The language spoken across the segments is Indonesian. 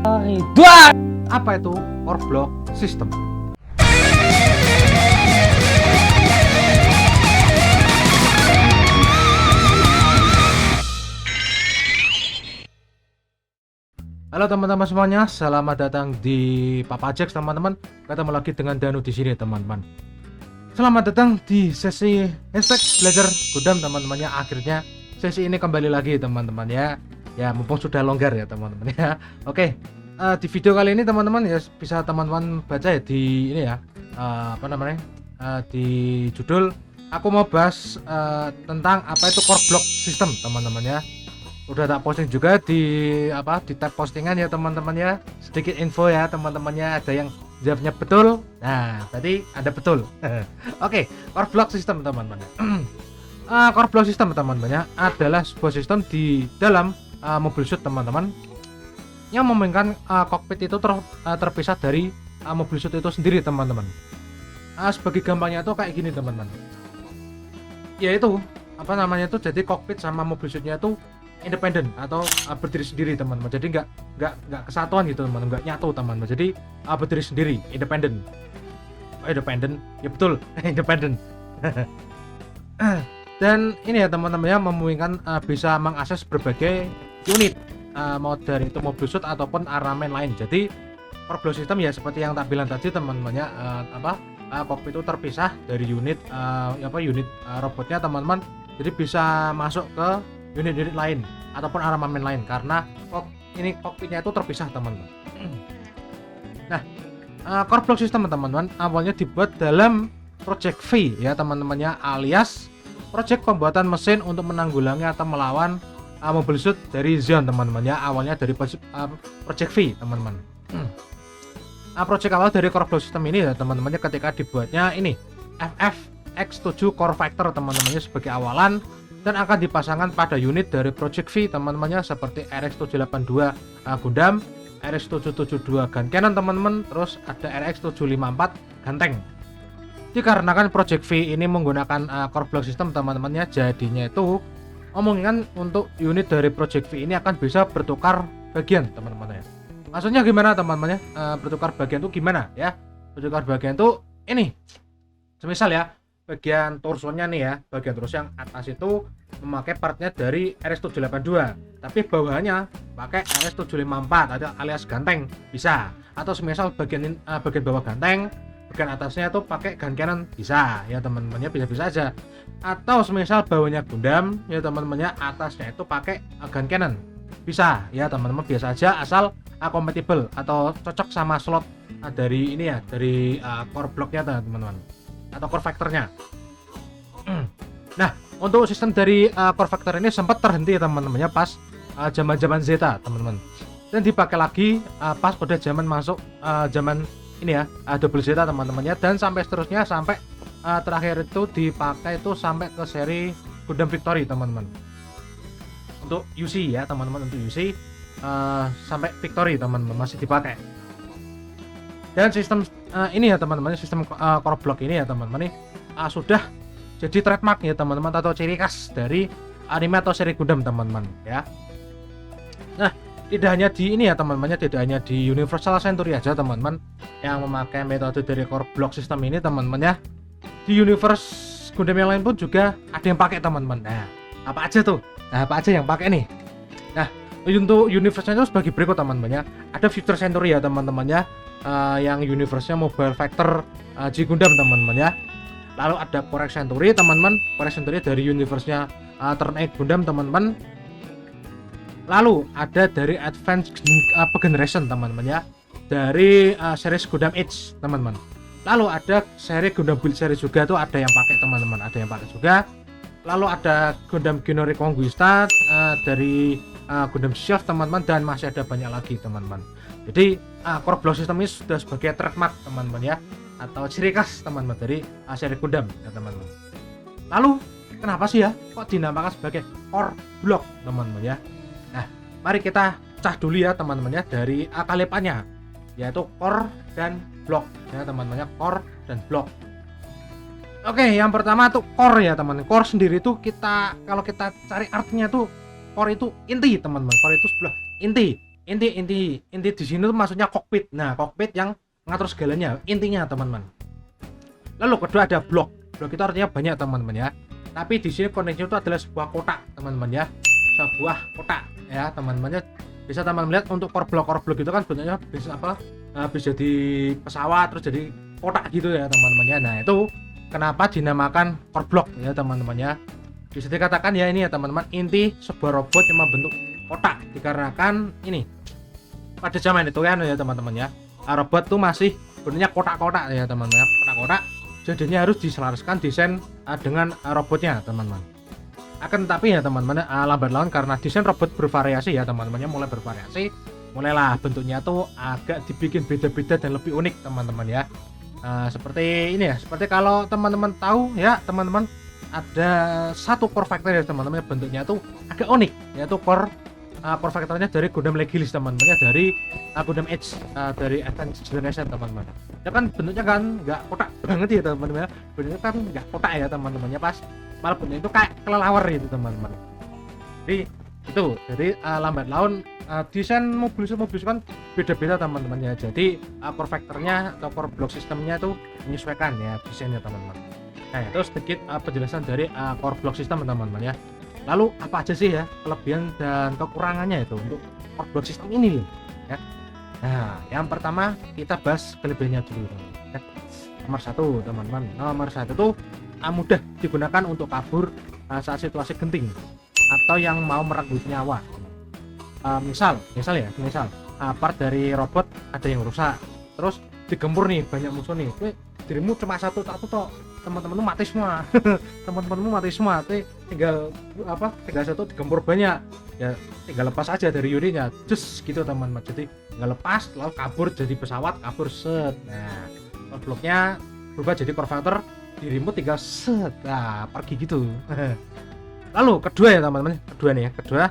Dua. Apa itu core block system? Halo teman-teman semuanya, selamat datang di Papa Jax teman-teman. Ketemu lagi dengan Danu di sini teman-teman. Selamat datang di sesi hashtag belajar Gundam teman-temannya. Akhirnya sesi ini kembali lagi teman-teman ya. Ya mumpung sudah longgar ya teman-teman ya. Oke, di video kali ini teman-teman ya bisa teman-teman baca ya di ini ya. Di judul aku mau bahas tentang apa itu core block system teman-teman ya. Udah tak posting juga di tab postingan ya teman-teman ya. Sedikit info ya teman-temannya, ada yang jawabnya betul. Nah, tadi ada betul. Oke, core block system teman-teman. Core block system teman-teman ya adalah sebuah sistem di dalam mobil suit teman-teman yang memungkinkan kokpit itu terpisah dari mobil suit itu sendiri teman-teman. Sebagai gampangnya tuh kayak gini teman-teman. Yaitu jadi kokpit sama mobil suitnya itu independen atau berdiri sendiri teman-teman. Jadi nggak kesatuan gitu teman-teman, nggak nyatu teman-teman. Jadi berdiri sendiri, independen. Independen, ya betul, independen. Dan ini ya teman-teman ya memungkinkan bisa mengakses berbagai unit, mau dari itu mobil suit ataupun armamen lain. Jadi core block system ya seperti yang tak bilang tadi teman-teman ya, kokpit itu terpisah dari unit robotnya teman-teman. Jadi bisa masuk ke unit-unit lain ataupun armamen lain karena kokpitnya itu terpisah teman-teman. Nah, core block system teman-teman awalnya dibuat dalam Project V ya teman-temannya, alias proyek pembuatan mesin untuk menanggulangi atau melawan mobil suit dari Zeon teman-teman ya. Awalnya dari Project V teman-teman. Proyek awal dari core block system ini ya teman-temannya ketika dibuatnya ini FFX7 Core Factor teman-temannya sebagai awalan dan akan dipasangkan pada unit dari Project V teman-temannya seperti RX782 Gundam, RX772 Gun Cannon teman-teman, terus ada RX754 Ganteng. Dikarenakan Project V ini menggunakan core block system teman-temannya, jadinya itu memungkinkan untuk unit dari Project V ini akan bisa bertukar bagian teman-teman ya. Maksudnya gimana teman-teman ya? Bertukar bagian itu gimana ya? Bertukar bagian itu ini. Semisal ya, bagian torsonya nih ya, bagian torso yang atas itu memakai partnya dari RX782, tapi bawahannya pakai RX754 atau alias Ganteng bisa. Atau semisal bagian bawah Ganteng, bagian atasnya itu pakai Gun Cannon bisa ya teman-temannya, bisa-bisa aja. Atau semisal bawahnya Gundam ya teman-temannya, atasnya itu pakai Gun Cannon bisa ya teman-teman, biasa aja asal compatible atau cocok sama slot dari ini ya, dari core blocknya teman-teman atau core factornya. Nah, untuk sistem dari core factor ini sempat terhenti teman-temannya pas zaman-zaman Zeta teman-teman, dan dipakai lagi pas udah zaman masuk zaman ini ya double Zeta teman-temannya, dan sampai seterusnya sampai terakhir itu dipakai itu sampai ke seri Gundam Victory teman-teman. Untuk UC ya teman-teman, untuk UC sampai Victory teman-teman masih dipakai. Dan sistem ini ya teman-teman, sistem core block ini ya teman-teman sudah jadi trademark ya teman-teman, atau ciri khas dari anime atau seri Gundam teman-teman ya. Nah, tidak hanya di ini ya teman-teman, tidak hanya di Universal Century aja teman-teman yang memakai metode dari core block system ini teman-teman ya. Di universe Gundam yang lain pun juga ada yang pakai teman-teman. Nah, apa aja tuh? Nah, apa aja yang pakai nih? Nah, untuk universe-nya itu sebagai berikut teman-teman ya. Ada Future Century ya teman-teman ya, yang universe-nya Mobile Factor G Gundam teman-teman ya. Lalu ada Forex Century teman-teman, Forex Century dari universe-nya Turn 8 Gundam teman-teman. Lalu ada dari Advanced Generation teman-teman ya, dari series Gundam Age teman-teman. Lalu ada seri Gundam Build series juga tuh ada yang pakai teman-teman, ada yang pakai juga. Lalu ada Gundam Geno Reconquista dari Gundam Shield teman-teman, dan masih ada banyak lagi teman-teman. Jadi core block system ini sudah sebagai trademark teman-teman ya, atau ciri khas teman-teman dari seri Gundam ya teman-teman. Lalu kenapa sih ya kok dinamakan sebagai core block teman-teman ya? Nah, mari kita cah dulu ya teman-teman ya dari kalimatnya, yaitu core dan block ya teman-teman ya, core dan block. Oke, yang pertama tuh core ya teman-teman. Core sendiri tuh kalau kita cari artinya tuh core itu inti teman-teman. Core itu sebelah inti inti di sini tuh maksudnya kokpit. Nah, kokpit yang ngatur segalanya intinya teman-teman. Lalu kedua ada blok. Blok itu artinya banyak teman-teman ya. Tapi di sini konteksnya itu adalah sebuah kotak teman-teman ya. Sebuah kotak ya teman-teman ya. Bisa teman-teman lihat untuk core block itu kan bentuknya bisa apa? Bisa jadi pesawat terus jadi kotak gitu ya teman-teman ya. Nah, itu kenapa dinamakan core block ya teman-teman ya. Bisa dikatakan ya ini ya teman-teman, inti sebuah robot yang membentuk kotak dikarenakan ini pada zaman itu kan ya teman-teman ya, robot tuh masih bentuknya kotak-kotak ya teman-teman ya, kotak-kotak, jadinya harus diselaraskan desain dengan robotnya teman-teman. Akan tetapi ya teman-teman, lambat laun karena desain robot bervariasi ya teman-temannya, mulai bervariasi, mulailah bentuknya tuh agak dibikin beda-beda dan lebih unik teman-teman ya. Seperti ini ya, seperti kalau teman-teman tahu ya teman-teman, ada satu core factor ya teman-teman, bentuknya tuh agak unik, yaitu core factornya dari Gundam Legilis teman-teman ya, dari Gundam Age, dari Advance Generation teman-teman ya. Kan bentuknya kan nggak kotak banget ya teman-teman ya, bentuknya kan nggak kotak ya teman-teman ya, pas malah bentuknya itu kayak kelelawar itu teman-teman. Jadi lambat laun desain mobil kan beda-beda teman-teman ya. Jadi core factornya atau core block sistemnya itu menyesuaikan ya desainnya teman-teman. Nah, itu sedikit penjelasan dari core block system teman-teman ya. Lalu apa aja sih ya kelebihan dan kekurangannya itu untuk core block system ini ya. Nah, yang pertama kita bahas kelebihannya dulu ya. Nomor satu teman-teman, nomor satu tuh mudah digunakan untuk kabur saat situasi genting atau yang mau merenggut nyawa. Misal part dari robot ada yang rusak, terus digempur nih banyak musuh nih, dirimu cuma satu toh, teman-temanmu mati semua. Teman-temanmu mati semua, tinggal satu digempur banyak ya, tinggal lepas aja dari unitnya just gitu teman-teman. Jadi tinggal lepas lalu kabur jadi pesawat, kabur set. Nah, bloknya berubah jadi core factor, dirimu tinggal set, nah pergi gitu. Lalu kedua ya teman-teman, kedua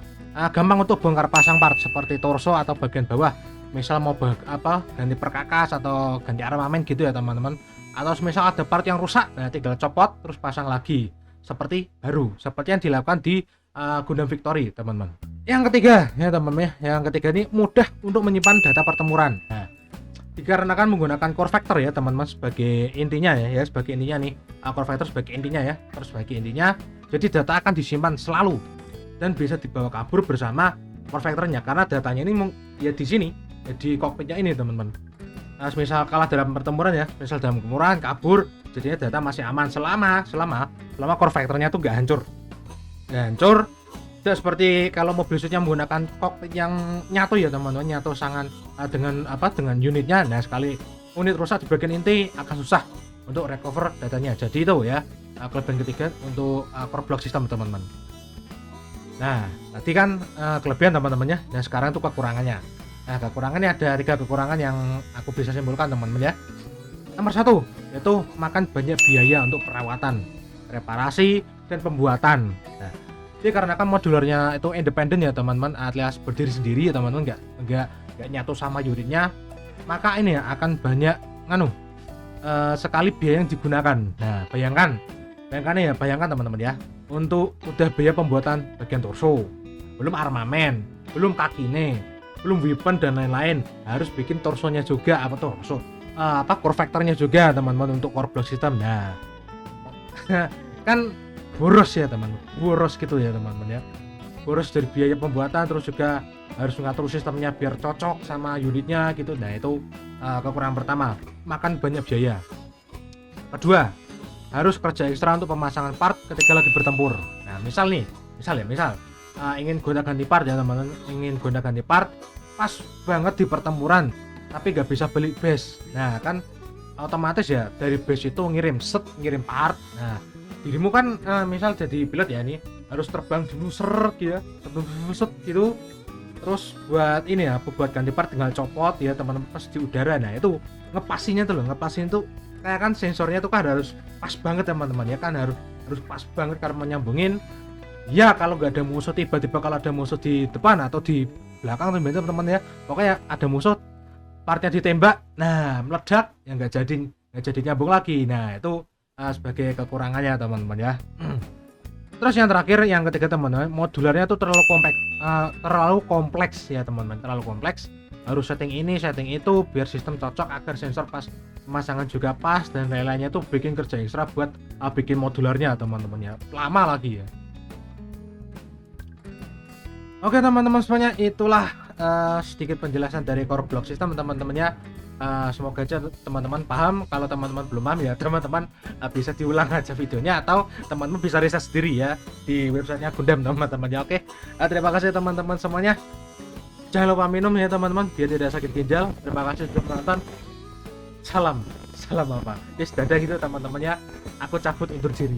gampang untuk bongkar pasang part seperti torso atau bagian bawah, misal mau ganti perkakas atau ganti armamen gitu ya teman-teman. Atau misal ada part yang rusak, nah tinggal copot terus pasang lagi seperti baru, seperti yang dilakukan di Gundam Victory teman-teman. Yang ketiga ya teman-teman, yang ketiga ini mudah untuk menyimpan data pertempuran. Nah, dikarenakan menggunakan core factor ya teman-teman sebagai intinya ya, sebagai intinya nih, core factor sebagai intinya ya, terus sebagai intinya, jadi data akan disimpan selalu dan bisa dibawa kabur bersama core factornya, karena datanya ini ya di sini ya, di kokpitnya ini teman-teman. Nah, misal kalah dalam pertempuran ya, misal dalam gempuran kabur, jadinya data masih aman selama core factornya tuh nggak hancur. Tidak seperti kalau mobil suitnya menggunakan kokpit yang nyatu ya teman-teman, nyatu sangat dengan unitnya. Nah, sekali unit rusak di bagian inti akan susah untuk recover datanya. Jadi itu ya kelebihan ketiga untuk core block system teman-teman. Nah, tadi kan kelebihan teman-temannya, dan sekarang tuh kekurangannya. Nah, kekurangannya ada 3 kekurangan yang aku bisa simpulkan teman-teman ya. Nomor 1 yaitu makan banyak biaya untuk perawatan, reparasi, dan pembuatan. Nah, jadi karena kan modularnya itu independen ya teman-teman, alias berdiri sendiri ya teman-teman, nggak nyatu sama unitnya, maka ini ya akan banyak sekali biaya yang digunakan. Nah, bayangkan teman-teman ya, untuk udah biaya pembuatan bagian torso, belum armamen, belum kakine, belum weapon dan lain-lain, harus bikin torsonya juga, core factornya juga teman-teman untuk core block system. Nah, kan boros ya teman-teman, boros gitu ya teman-teman ya, boros dari biaya pembuatan, terus juga harus mengatur sistemnya biar cocok sama unitnya gitu. Nah, itu kekurangan pertama, makan banyak biaya. Kedua, harus kerja ekstra untuk pemasangan part ketika lagi bertempur. Nah, misal ingin gonta-ganti part ya teman-teman, pas banget di pertempuran tapi gak bisa beli base. Nah, kan otomatis ya dari base itu ngirim part. Nah, dirimu kan misal jadi pilot ya, ini harus terbang dulu gitu, terus buat ganti part tinggal copot ya teman-teman pas di udara. Nah, itu ngepasin tuh kayak kan sensornya tuh kan harus pas banget teman-teman ya, kan harus pas banget karena menyambungin ya. Kalau nggak ada musuh, tiba-tiba kalau ada musuh di depan atau di belakang teman-teman ya, pokoknya ada musuh, partnya ditembak, nah meledak ya, nggak jadi nyambung lagi. Nah, itu sebagai kekurangannya teman-teman ya. Terus yang terakhir, yang ketiga teman-teman, modularnya tuh terlalu kompleks ya teman-teman, terlalu kompleks. Harus setting ini, setting itu biar sistem cocok agar sensor pas pemasangan juga pas dan lain-lainnya tuh bikin kerja ekstra buat bikin modularnya teman-teman ya. Lama lagi ya. Oke teman-teman semuanya, itulah sedikit penjelasan dari core block system teman-temannya. Semoga aja teman-teman paham. Kalau teman-teman belum paham ya teman-teman bisa diulang aja videonya atau teman-teman bisa riset sendiri ya di websitenya Gundam teman-teman ya. Oke, terima kasih teman-teman semuanya. Jangan lupa minum ya teman-teman biar tidak sakit ginjal. Terima kasih sudah menonton. Salam apa? Yes, dadah gitu teman-teman ya. Aku cabut undur diri.